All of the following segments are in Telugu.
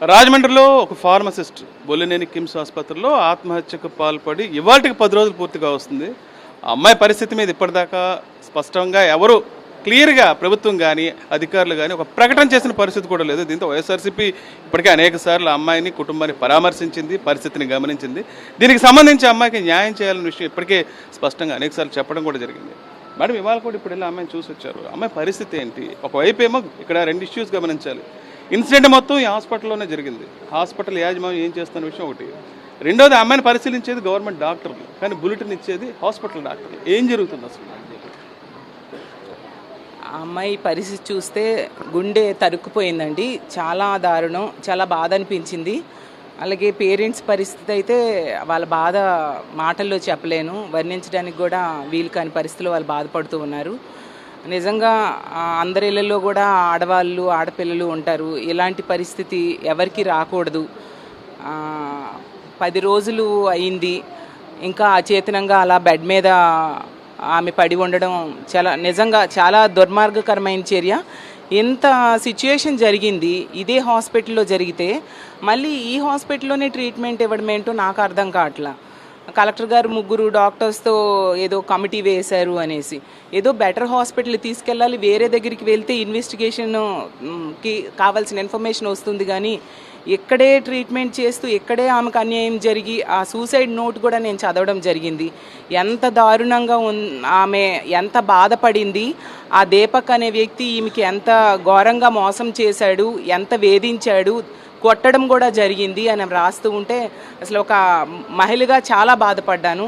రాజమండ్రిలో ఒక ఫార్మసిస్ట్ బొల్లినేని కిమ్స్ ఆసుపత్రిలో ఆత్మహత్యకు పాల్పడి ఇవాళకి 10 రోజులు పూర్తిగా వస్తుంది. ఆ అమ్మాయి పరిస్థితి మీద ఇప్పటిదాకా స్పష్టంగా ఎవరు క్లియర్గా ప్రభుత్వం కానీ అధికారులు కానీ ఒక ప్రకటన చేసిన పరిస్థితి కూడా లేదు. దీంతో వైఎస్ఆర్సీపీ ఇప్పటికే అనేక సార్లు అమ్మాయిని కుటుంబాన్ని పరామర్శించింది, పరిస్థితిని గమనించింది. దీనికి సంబంధించి అమ్మాయికి న్యాయం చేయాలనే విషయం ఇప్పటికే స్పష్టంగా అనేక సార్లు చెప్పడం కూడా జరిగింది. మేడం ఇవాళ కూడా ఇప్పుడు వెళ్ళి అమ్మాయిని చూసి వచ్చారు. అమ్మాయి పరిస్థితి ఏంటి? ఒకవైపు ఏమో ఇక్కడ 2 ఇష్యూస్ గమనించాలి. ఇన్సిడెంట్ మొత్తం ఈ హాస్పిటల్లోనే జరిగింది. హాస్పిటల్ యాజమాన్యం ఏం చేస్తున్న విషయం ఒకటి. రెండోది అమ్మాయిని పరిశీలించేది గవర్నమెంట్ డాక్టర్లు, కానీ బులెటిన్ ఇచ్చేది హాస్పిటల్ డాక్టర్లు. ఏం జరుగుతుంది అసలు? ఆ అమ్మాయి పరిస్థితి చూస్తే గుండె తరుక్కుపోయిందండి. చాలా దారుణం, చాలా బాధ అనిపించింది. అలాగే పేరెంట్స్ పరిస్థితి అయితే వాళ్ళ బాధ మాటల్లో చెప్పలేను, వర్ణించడానికి కూడా వీలు కాని పరిస్థితుల్లో వాళ్ళు బాధపడుతూ ఉన్నారు. నిజంగా అందరి ఇళ్ళల్లో కూడా ఆడవాళ్ళు ఆడపిల్లలు ఉంటారు. ఇలాంటి పరిస్థితి ఎవరికి రాకూడదు. 10 రోజులు అయింది, ఇంకా అచేతనంగా అలా బెడ్ మీద ఆమె పడి ఉండడం నిజంగా చాలా దుర్మార్గకరమైన చర్య. ఎంత సిచ్యుయేషన్ జరిగింది ఇదే హాస్పిటల్లో జరిగితే మళ్ళీ ఈ హాస్పిటల్లోనే ట్రీట్మెంట్ ఇవ్వడం ఏంటో నాకు అర్థం కావట్లా. కలెక్టర్ గారు 3 డాక్టర్స్తో ఏదో కమిటీ వేశారు అనేసి, ఏదో బెటర్ హాస్పిటల్ తీసుకెళ్ళాలి, వేరే దగ్గరికి వెళ్తే ఇన్వెస్టిగేషన్కి కావాల్సిన ఇన్ఫర్మేషన్ వస్తుంది. కానీ ఇక్కడే ట్రీట్మెంట్ చేస్తూ ఇక్కడే ఆమెకు అన్యాయం జరిగి ఆ సూసైడ్ నోట్ కూడా నేను చదవడం జరిగింది. ఎంత దారుణంగా ఆమె ఎంత బాధపడింది. ఆ దీపక్ అనే వ్యక్తి ఈమెకి ఎంత ఘోరంగా మోసం చేశాడు, ఎంత వేధించాడు, కొట్టడం కూడా జరిగింది అని రాస్తూ ఉంటే అసలు ఒక మహిళగా చాలా బాధపడ్డాను.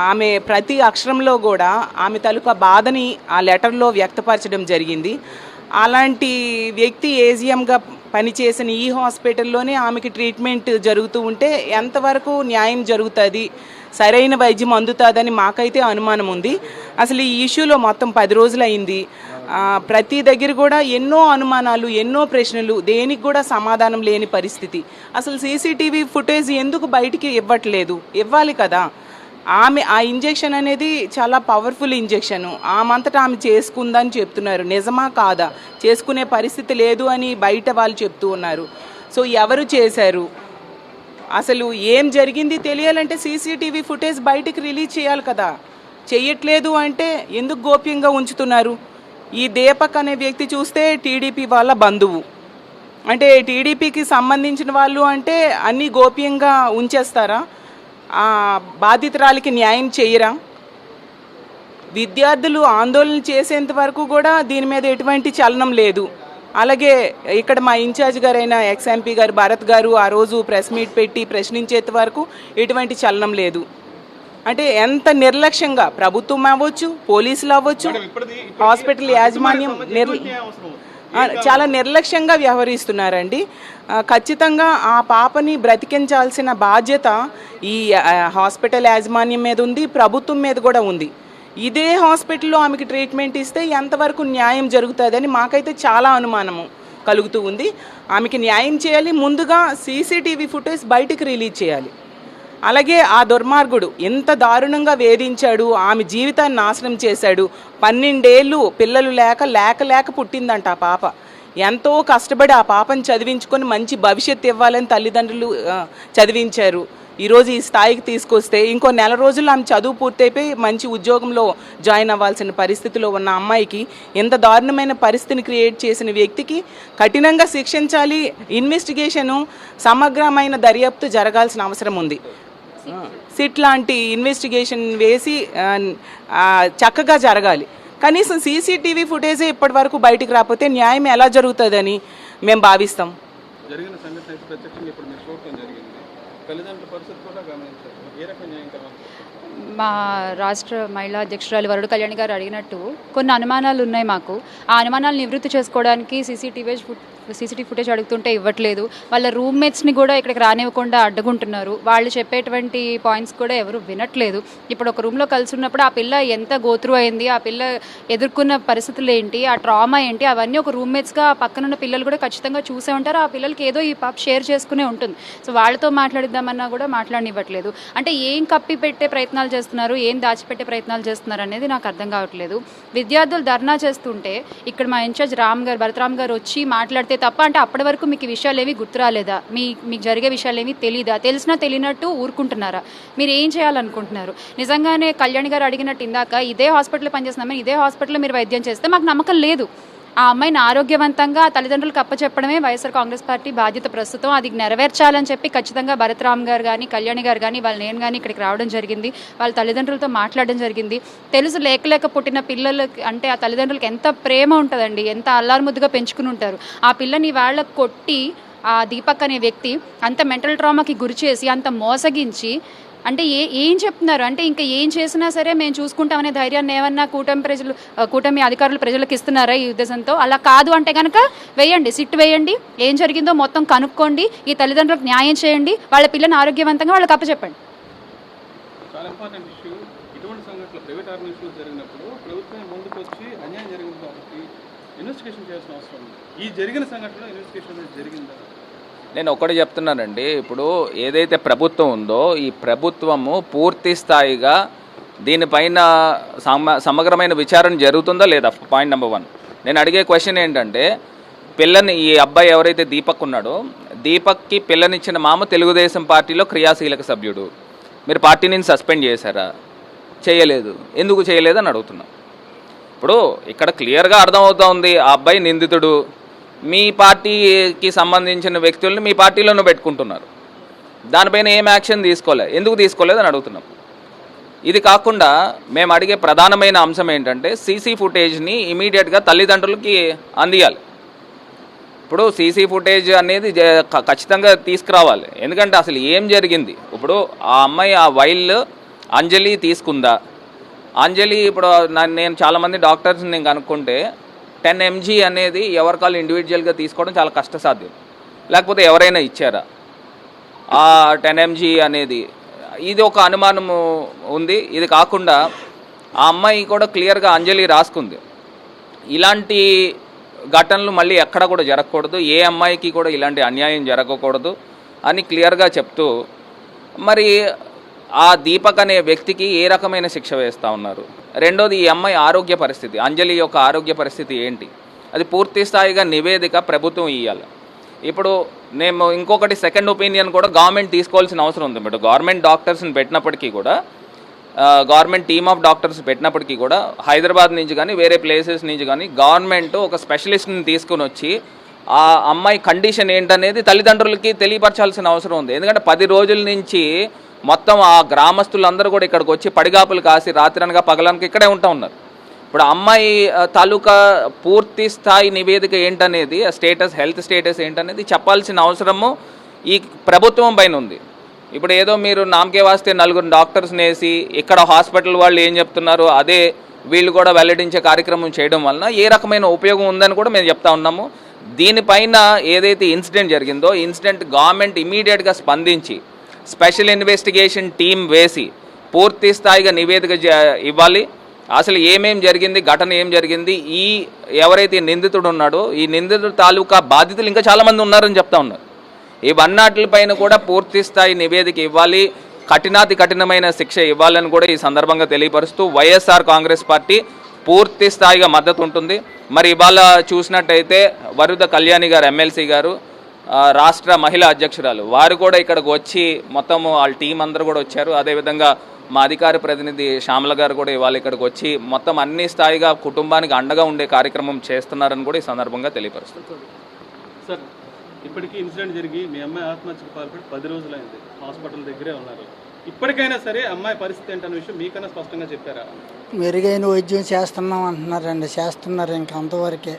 ఆమె ప్రతి అక్షరంలో కూడా ఆమె తాలూకా బాధని ఆ లెటర్లో వ్యక్తపరచడం జరిగింది. అలాంటి వ్యక్తి ఏజిఎంగా పనిచేసిన ఈ హాస్పిటల్లోనే ఆమెకి ట్రీట్మెంట్ జరుగుతూ ఉంటే ఎంతవరకు న్యాయం జరుగుతుంది, సరైన వైద్యం అందుతుందని మాకైతే అనుమానం ఉంది. అసలు ఈ ఇష్యూలో మొత్తం 10 రోజులు అయింది. ప్రతి దగ్గర కూడా ఎన్నో అనుమానాలు, ఎన్నో ప్రశ్నలు, దేనికి కూడా సమాధానం లేని పరిస్థితి. అసలు సీసీటీవీ ఫుటేజ్ ఎందుకు బయటికి ఇవ్వట్లేదు? ఇవ్వాలి కదా. ఆమె ఆ ఇంజెక్షన్ అనేది చాలా పవర్ఫుల్ ఇంజెక్షన్, ఆమంతటా ఆమె చేసుకుందని చెప్తున్నారు. నిజమా కాదా? చేసుకునే పరిస్థితి లేదు అని బయట వాళ్ళు చెప్తూ ఉన్నారు. సో ఎవరు చేశారు, అసలు ఏం జరిగింది తెలియాలంటే సీసీటీవీ ఫుటేజ్ బయటికి రిలీజ్ చేయాలి కదా. చెయ్యట్లేదు అంటే ఎందుకు గోప్యంగా ఉంచుతున్నారు? ఈ దీపక్ అనే వ్యక్తి చూస్తే టీడీపీ వాళ్ళ బంధువు, అంటే టీడీపీకి సంబంధించిన వాళ్ళు అంటే అన్నీ గోప్యంగా ఉంచేస్తారా? బాధితురాలికి న్యాయం చేయరా? విద్యార్థులు ఆందోళన చేసేంత వరకు కూడా దీని మీద ఎటువంటి చలనం లేదు. అలాగే ఇక్కడ మా ఇన్ఛార్జ్ గారైన ఎక్స్ఎంపీ గారు భరత్ గారు ఆ రోజు ప్రెస్ మీట్ పెట్టి ప్రశ్నించేంత వరకు ఎటువంటి చలనం లేదు. అంటే ఎంత నిర్లక్ష్యంగా ప్రభుత్వం అవ్వచ్చు, పోలీసులు అవ్వచ్చు, హాస్పిటల్ యాజమాన్యం చాలా నిర్లక్ష్యంగా వ్యవహరిస్తున్నారండి. ఖచ్చితంగా ఆ పాపని బ్రతికించాల్సిన బాధ్యత ఈ హాస్పిటల్ యాజమాన్యం మీద ఉంది, ప్రభుత్వం మీద కూడా ఉంది. ఇదే హాస్పిటల్లో ఆమెకి ట్రీట్మెంట్ ఇస్తే ఎంతవరకు న్యాయం జరుగుతుందని మాకైతే చాలా అనుమానము కలుగుతూ ఉంది. ఆమెకి న్యాయం చేయాలి, ముందుగా సీసీటీవీ ఫుటేజ్ బయటికి రిలీజ్ చేయాలి. అలాగే ఆ దుర్మార్గుడు ఎంత దారుణంగా వేధించాడు, ఆమె జీవితాన్ని నాశనం చేశాడు. 12 ఏళ్ళు పిల్లలు లేక పుట్టిందంట ఆ పాప. ఎంతో కష్టపడి ఆ పాపను చదివించుకొని మంచి భవిష్యత్తు ఇవ్వాలని తల్లిదండ్రులు చదివించారు. ఈరోజు ఈ స్థాయికి తీసుకొస్తే ఇంకో 1 నెల రోజుల్లో ఆమె చదువు పూర్తయిపోయి మంచి ఉద్యోగంలో జాయిన్ అవ్వాల్సిన పరిస్థితిలో ఉన్న అమ్మాయికి ఇంత దారుణమైన పరిస్థితిని క్రియేట్ చేసిన వ్యక్తికి కఠినంగా శిక్షించాలి. ఇన్వెస్టిగేషను సమగ్రమైన దర్యాప్తు జరగాల్సిన అవసరం ఉంది. సిట్ లాంటి ఇన్వెస్టిగేషన్ వేసి చక్కగా జరగాలి. కనీసం సీసీటీవీ ఫుటేజే ఇప్పటి వరకు బయటికి రాకపోతే న్యాయం ఎలా జరుగుతుందని మేము భావిస్తాం. జరిగిన సంఘటన ప్రత్యక్షంగా ఇప్పుడు మీరు చూడటం జరిగింది, తల్లిదండ్రుల పరిస్థితి కూడా గమనించారు. ఏ రకం న్యాయం కావాలి? మా రాష్ట్ర మహిళా అధ్యక్షురాలు వరుడు కళ్యాణి గారు అడిగినట్టు కొన్ని అనుమానాలు ఉన్నాయి మాకు. ఆ అనుమానాలు నివృత్తి చేసుకోవడానికి సీసీటీవీ ఫుటేజ్ అడుగుతుంటే ఇవ్వట్లేదు. వాళ్ళ రూమ్మేట్స్ని కూడా ఇక్కడికి రానివ్వకుండా అడ్డుకుంటున్నారు. వాళ్ళు చెప్పేటువంటి పాయింట్స్ కూడా ఎవరు వినట్లేదు. ఇప్పుడు ఒక రూమ్లో కలిసి ఉన్నప్పుడు ఆ పిల్ల ఎంత గోత్రు అయింది, ఆ పిల్ల ఎదుర్కొన్న పరిస్థితులు ఏంటి, ఆ ట్రామా ఏంటి, అవన్నీ ఒక రూమ్మేట్స్గా పక్కనున్న పిల్లలు కూడా ఖచ్చితంగా చూసే ఉంటారు. ఆ పిల్లలకి ఏదో ఈ పాప షేర్ చేసుకునే ఉంటుంది. సో వాళ్ళతో మాట్లాడిద్దామన్నా కూడా మాట్లాడనివ్వట్లేదు. అంటే ఏం కప్పి పెట్టే ప్రయత్నాలు చేస్తున్నారు, ఏం దాచిపెట్టే ప్రయత్నాలు చేస్తున్నారు అనేది నాకు అర్థం కావట్లేదు. విద్యార్థులు ధర్నా చేస్తుంటే ఇక్కడ మా ఇన్ఛార్జ్ భరతరామ్ గారు వచ్చి మాట్లాడితే అంతే తప్ప అంటే అప్పటి వరకు మీకు ఈ విషయాలు ఏవి గుర్తురాలేదా, మీకు జరిగే విషయాలు ఏవి తెలీదా, తెలిసినా తెలియనట్టు ఊరుకుంటున్నారా, మీరు ఏం చేయాలనుకుంటున్నారు? నిజంగానే కళ్యాణి గారు అడిగినట్టు ఇందాక ఇదే హాస్పిటల్లో పనిచేస్తున్నామని ఇదే హాస్పిటల్లో మీరు వైద్యం చేస్తే మాకు నమ్మకం లేదు. ఆ అమ్మాయిని ఆరోగ్యవంతంగా తల్లిదండ్రులకు అప్పచెప్పడమే వైఎస్ఆర్ కాంగ్రెస్ పార్టీ బాధ్యత ప్రస్తుతం. అది నెరవేర్చాలని చెప్పి ఖచ్చితంగా భరత్రామ్ గారు కానీ కళ్యాణి గారు కానీ నేను కానీ ఇక్కడికి రావడం జరిగింది. వాళ్ళ తల్లిదండ్రులతో మాట్లాడడం జరిగింది. తెలుసు లేక పుట్టిన పిల్లలకి అంటే ఆ తల్లిదండ్రులకి ఎంత ప్రేమ ఉంటుందండి, ఎంత అల్లారుముద్దుగా పెంచుకుని ఉంటారు. ఆ పిల్లని వాళ్ళ కొట్టి ఆ దీపక్ అనే వ్యక్తి అంత మెంటల్ ట్రామాకి గురి చేసి అంత మోసగించి అంటే ఏం చెప్తున్నారు అంటే ఇంకా ఏం చేసినా సరే మేము చూసుకుంటామనే ధైర్యాన్ని ఏమన్నా కూటమి అధికారులు ప్రజలకు ఇస్తున్నారా ఈ ఉద్దేశంతో? అలా కాదు అంటే కనుక వేయండి, సిట్ వేయండి, ఏం జరిగిందో మొత్తం కనుక్కోండి, ఈ తల్లిదండ్రులకు న్యాయం చేయండి, వాళ్ళ పిల్లని ఆరోగ్యవంతంగా వాళ్ళకి అప్పచెప్పండి. చాలా ఇంపార్టెంట్ ఇష్యూ. ఇటువంటి సంఘటనలు ప్రైవేట్ ఆర్గనైజేషన్లో జరిగినప్పుడు ప్రభుత్వం ముందుకు వచ్చి అన్యాయం జరిగింది కాబట్టి ఇన్వెస్టిగేషన్ చేయాల్సిన అవసరం ఉంది. ఈ జరిగిన సంఘటనలో ఇన్వెస్టిగేషన్ అనేది జరిగిందా? నేను ఒకటి చెప్తున్నానండి, ఇప్పుడు ఏదైతే ప్రభుత్వం ఉందో ఈ ప్రభుత్వము పూర్తి స్థాయిగా దీనిపైన సమగ్రమైన విచారణ జరుగుతుందా లేదా? Point number 1. నేను అడిగే క్వశ్చన్ ఏంటంటే, ఈ అబ్బాయి ఎవరైతే దీపక్ ఉన్నాడో, దీపక్కి పిల్లనిచ్చిన మామ తెలుగుదేశం పార్టీలో క్రియాశీలక సభ్యుడు. మీరు పార్టీ నుంచి సస్పెండ్ చేశారా? చేయలేదు. ఎందుకు చేయలేదు అని అడుగుతున్నాం. ఇప్పుడు ఇక్కడ క్లియర్గా అర్థమవుతోంది, ఆ అబ్బాయి నిందితుడు, మీ పార్టీకి సంబంధించిన వ్యక్తుల్ని మీ పార్టీలోనూ పెట్టుకుంటున్నారు. దానిపైన ఏం యాక్షన్ తీసుకోలేదు, ఎందుకు తీసుకోలేదని అడుగుతున్నాం. ఇది కాకుండా మేము అడిగే ప్రధానమైన అంశం ఏంటంటే, సీసీ ఫుటేజ్ని ఇమీడియట్గా తల్లిదండ్రులకి అందియాలి. ఇప్పుడు సీసీ ఫుటేజ్ అనేది ఖచ్చితంగా తీసుకురావాలి. ఎందుకంటే అసలు ఏం జరిగింది, ఇప్పుడు ఆ అమ్మాయి ఆ వైల్ అంజలి తీసుకుందా? అంజలి ఇప్పుడు నేను చాలామంది డాక్టర్స్ని నేను కనుక్కుంటే 10 mg అనేది ఎవరికాళ్ళు ఇండివిజువల్గా తీసుకోవడం చాలా కష్టసాధ్యం. లేకపోతే ఎవరైనా ఇచ్చారా ఆ 10 mg అనేది? ఇది ఒక అనుమానము ఉంది. ఇది కాకుండా ఆ అమ్మాయి కూడా క్లియర్గా అంజలి రాసుకుంది. ఇలాంటి ఘటనలు మళ్ళీ ఎక్కడ కూడా జరగకూడదు, ఏ అమ్మాయికి కూడా ఇలాంటి అన్యాయం జరగకూడదు అని క్లియర్గా చెప్తూ, మరి ఆ దీపక్ అనే వ్యక్తికి ఏ రకమైన శిక్ష వేస్తూ ఉన్నారు? రెండోది, ఈ అమ్మాయి ఆరోగ్య పరిస్థితి, అంజలి యొక్క ఆరోగ్య పరిస్థితి ఏంటి? అది పూర్తి స్థాయిగా నివేదిక ప్రభుత్వం ఇవ్వాలి. ఇప్పుడు నేను ఇంకొకటి సెకండ్ ఒపీనియన్ కూడా గవర్నమెంట్ తీసుకోవాల్సిన అవసరం ఉంది. ఇప్పుడు గవర్నమెంట్ డాక్టర్స్ని పెట్టినప్పటికీ కూడా, గవర్నమెంట్ టీమ్ ఆఫ్ డాక్టర్స్ పెట్టినప్పటికీ కూడా, హైదరాబాద్ నుంచి కానీ వేరే ప్లేసెస్ నుంచి కానీ గవర్నమెంట్ ఒక స్పెషలిస్ట్ని తీసుకుని వచ్చి ఆ అమ్మాయి కండిషన్ ఏంటనేది తల్లిదండ్రులకి తెలియపరచాల్సిన అవసరం ఉంది. ఎందుకంటే 10 రోజుల నుంచి మొత్తం ఆ గ్రామస్తులందరూ కూడా ఇక్కడికి వచ్చి పడిగాపులు కాసి రాత్రనగా పగలనక ఇక్కడే ఉంటూ ఉన్నారు. ఇప్పుడు అమ్మాయి తాలూకా పూర్తి స్థాయి నివేదిక ఏంటనేది, స్టేటస్, హెల్త్ స్టేటస్ ఏంటనేది చెప్పాల్సిన అవసరము ఈ ప్రభుత్వం పైన ఉంది. ఇప్పుడు ఏదో మీరు నామకే వాస్తే 4 డాక్టర్స్ని వేసి ఇక్కడ హాస్పిటల్ వాళ్ళు ఏం చెప్తున్నారు అదే వీళ్ళు కూడా వెల్లడించే కార్యక్రమం చేయడం వలన ఏ రకమైన ఉపయోగం ఉందని కూడా మేము చెప్తా ఉన్నాము. దీనిపైన ఏదైతే ఇన్సిడెంట్ జరిగిందో, ఇన్సిడెంట్ గవర్నమెంట్ ఇమీడియట్గా స్పందించి స్పెషల్ ఇన్వెస్టిగేషన్ టీం వేసి పూర్తి స్థాయిగా నివేదిక ఇవ్వాలి. అసలు ఏమేం జరిగింది, ఘటన ఏం జరిగింది, ఈ ఎవరైతే నిందితుడు ఉన్నాడో ఈ నిందితుడు తాలూకా బాధితులు ఇంకా చాలామంది ఉన్నారని చెప్తా ఉన్నారు. ఇవన్నిటిపైన కూడా పూర్తి స్థాయి నివేదిక ఇవ్వాలి, కఠినమైన శిక్ష ఇవ్వాలని కూడా ఈ సందర్భంగా తెలియపరుస్తూ వైఎస్ఆర్ కాంగ్రెస్ పార్టీ పూర్తి స్థాయిగా మద్దతు ఉంటుంది. మరి ఇవాళ చూసినట్టయితే వరుద కళ్యాణి గారు, ఎమ్మెల్సీ గారు, రాష్ట్ర మహిళా అధ్యక్షురాలు, వారు కూడా ఇక్కడికి వచ్చి మొత్తం వాళ్ళ టీం అందరూ కూడా వచ్చారు. అదేవిధంగా మా అధికార ప్రతినిధి శ్యామల గారు కూడా ఇవాళ ఇక్కడికి వచ్చి మొత్తం అన్ని స్థాయిగా కుటుంబానికి అండగా ఉండే కార్యక్రమం చేస్తున్నారని కూడా ఈ సందర్భంగా తెలియపరుస్తుంది. సార్, ఇప్పటికీ ఇన్సిడెంట్ జరిగి మీ అమ్మాయి ఆత్మహత్యకు పాల్పడి 10 రోజులైంది, హాస్పిటల్ దగ్గరే ఉన్నారు. ఇప్పటికైనా సరే అమ్మాయి పరిస్థితి ఏంటన్న విషయం మీకన్నా స్పష్టంగా చెప్పారా? మెరుగైన వైద్యం చేస్తున్నాం అంటున్నారండి, చేస్తున్నారు, ఇంకా అంతవరకే.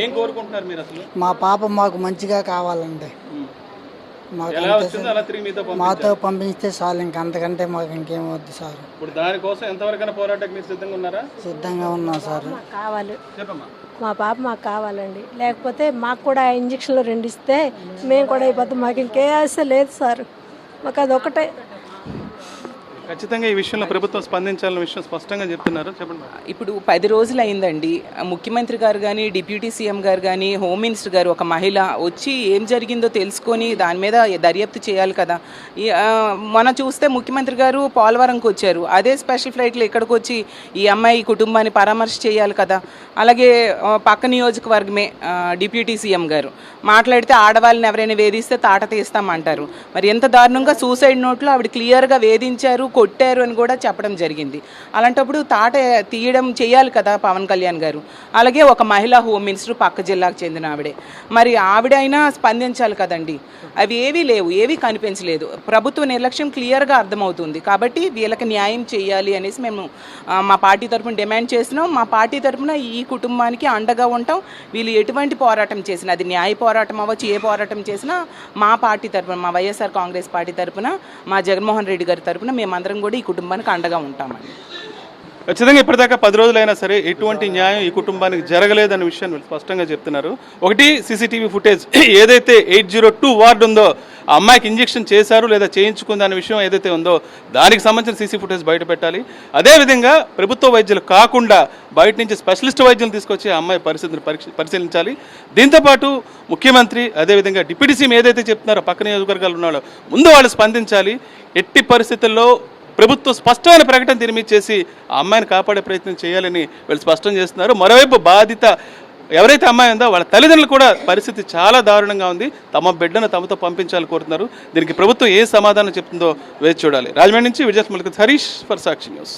ఏం కోరుకుంటున్నారు మీరు అసలు? మా పాప మాకు మంచిగా కావాలండి, మాతో పంపిస్తే చాలు, ఇంకా అంతకంటే మాకు ఇంకేం వద్దు సార్. ఇప్పుడు దానికోసం ఎంతవరకైనా పోరాటానికి మీరు సిద్ధంగా ఉన్నారా? సిద్ధంగా ఉన్నాం సార్. కావాలి, చెప్పమ్మా. మా పాప మాకు కావాలండి, లేకపోతే మాకు కూడా ఇంజక్షన్లు 2 ఇస్తే మేము కూడా అయిపోతాం. మాకు ఇంకే ఆశ లేదు సార్, మాకు అదొకటే. ఖచ్చితంగా ఈ విషయంలో ప్రభుత్వం స్పందించాలన్న విషయం స్పష్టంగా చెప్తున్నారు. చెప్పండి. ఇప్పుడు 10 రోజులు అయిందండి. ముఖ్యమంత్రి గారు కానీ, డిప్యూటీ సీఎం గారు కానీ, హోమ్ మినిస్టర్ గారు ఒక మహిళ వచ్చి ఏం జరిగిందో తెలుసుకొని దాని మీద దర్యాప్తు చేయాలి కదా. మనం చూస్తే ముఖ్యమంత్రి గారు పోలవరంకి వచ్చారు, అదే స్పెషల్ ఫ్లైట్లో ఇక్కడికి వచ్చి ఈ అమ్మాయి కుటుంబాన్ని పరామర్శ చేయాలి కదా. అలాగే పక్క నియోజకవర్గమే డిప్యూటీ సీఎం గారు మాట్లాడితే ఆడవాళ్ళని ఎవరైనా వేధిస్తే తాట తీస్తామంటారు. మరి ఎంత దారుణంగా సూసైడ్ నోట్లో ఆవిడ క్లియర్గా వేధించారు, కొట్టారు అని కూడా చెప్పడం జరిగింది. అలాంటప్పుడు తాట తీయడం చేయాలి కదా పవన్ కళ్యాణ్ గారు. అలాగే ఒక మహిళా హోమ్ మినిస్టర్ పక్క జిల్లాకు చెందిన ఆవిడే, మరి ఆవిడైనా స్పందించాలి కదండి. అవి ఏవీ లేవు, ఏవీ కనిపించలేదు. ప్రభుత్వ నిర్లక్ష్యం క్లియర్గా అర్థమవుతుంది. కాబట్టి వీళ్ళకి న్యాయం చేయాలి అనేసి మేము మా పార్టీ తరఫున డిమాండ్ చేసినాం. మా పార్టీ తరఫున ఈ కుటుంబానికి అండగా ఉంటాం. వీళ్ళు ఎటువంటి పోరాటం చేసినా, అది న్యాయ పోరాటం అవ్వచ్చు, ఏ పోరాటం చేసినా మా పార్టీ తరఫున, మా వైఎస్ఆర్ కాంగ్రెస్ పార్టీ తరఫున, మా జగన్మోహన్ రెడ్డి గారి తరఫున మేమందరం కూడా ఈ కుటుంబానికి అండగా ఉంటామండి. ఖచ్చితంగా ఇప్పటిదాకా 10 రోజులైనా సరే ఎటువంటి న్యాయం ఈ కుటుంబానికి జరగలేదన్న విషయాన్ని వీళ్ళు స్పష్టంగా చెప్తున్నారు. ఒకటి సీసీటీవీ ఫుటేజ్ ఏదైతే 802 వార్డు ఉందో ఆ అమ్మాయికి ఇంజెక్షన్ చేశారు లేదా చేయించుకుంది అనే విషయం ఏదైతే ఉందో దానికి సంబంధించిన సీసీ ఫుటేజ్ బయట పెట్టాలి. అదేవిధంగా ప్రభుత్వ వైద్యులు కాకుండా బయట నుంచి స్పెషలిస్ట్ వైద్యులు తీసుకొచ్చి ఆ అమ్మాయి పరిస్థితిని పరిశీలించాలి. దీంతోపాటు ముఖ్యమంత్రి అదేవిధంగా డిప్యూటీ సీఎం ఏదైతే చెప్తున్నారో పక్క నియోజకవర్గాలు ఉన్నాడో ముందు వాళ్ళు స్పందించాలి. ఎట్టి పరిస్థితుల్లో ప్రభుత్వం స్పష్టమైన ప్రకటన దీని మీద చేసి ఆ అమ్మాయిని కాపాడే ప్రయత్నం చేయాలని వీళ్ళు స్పష్టం చేస్తున్నారు. మరోవైపు బాధిత ఎవరైతే అమ్మాయి ఉందో వాళ్ళ తల్లిదండ్రులు కూడా పరిస్థితి చాలా దారుణంగా ఉంది. తమ బిడ్డను తమతో పంపించాలని కోరుతున్నారు. దీనికి ప్రభుత్వం ఏ సమాధానం చెప్తుందో వేచి చూడాలి. రాజమండ్రి నుంచి Vijay Harish for Sakshi news.